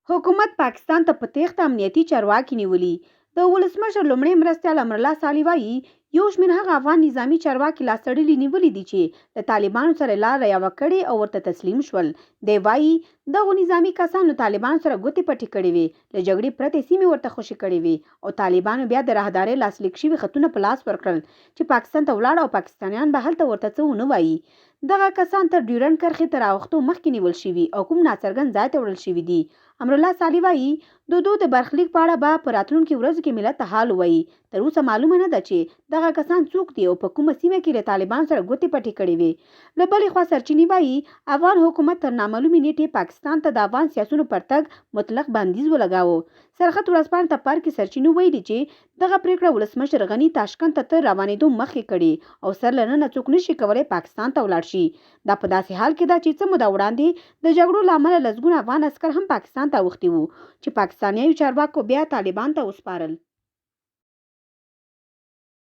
حکومت پاکستان ته په تېښته امنیتي چارواکي نیولي. د ولسمشر لومړی مرستیال امرالله صالح وایي یو شمېر هغه افغان نظامي چارواکي لاس تړلي نیولي دي چې د طالبانو سره لاره یوه کړې او ورته تسلیم شول. دی وایي دغو نظامي کسانو طالبانو سره ګوتې پټې کړې وې، له جګړې پرتې سیمې ورته خوشې کړې وې او طالبانو بیا د راهدارۍ لاسلیک شوي خطونه په لاس ورکړل چې پاکستان ته ولاړ او پاکستانیان به هلته ورته څه ونه وایي. دغه کسان تر ډیورنډ کرښې تر راوختو مخکې نیول شوي او کوم ناڅرګند ځای ته وړل شوي دي. امرالله صالح وایي د برخلیک په اړه به په راتلونکي ورځو کې ملت ته حال ووایي. تر اوسه معلومه نه ده چې دغه کسان څوک دي او په کومه سیمه کې له طالبانو سره ګوتې پټې کړې وې. له بلې خوا سرچینې وایي افغان حکومت تر نامعلومې نیټې پاکستان ته د افغان سیاسیونو پر تګ مطلق بندیز ولګاوه. سرخط ورځپاڼې ته پر کې سرچینو ویلي چې دغه پریکړه ولسمشر غني تاشکند ته تر روانېدو مخکې کړې او سر له ننه څوک نشي کولی پاکستان ته ولاړ شي. دا په داسې حال کې ده چې څه موده وړاندې د جګړو له امله لسګونه افغان عسکر هم پاکستان ته اوښتي وو چې پاکستاني چارواکو بیا طالبان ته وسپارل.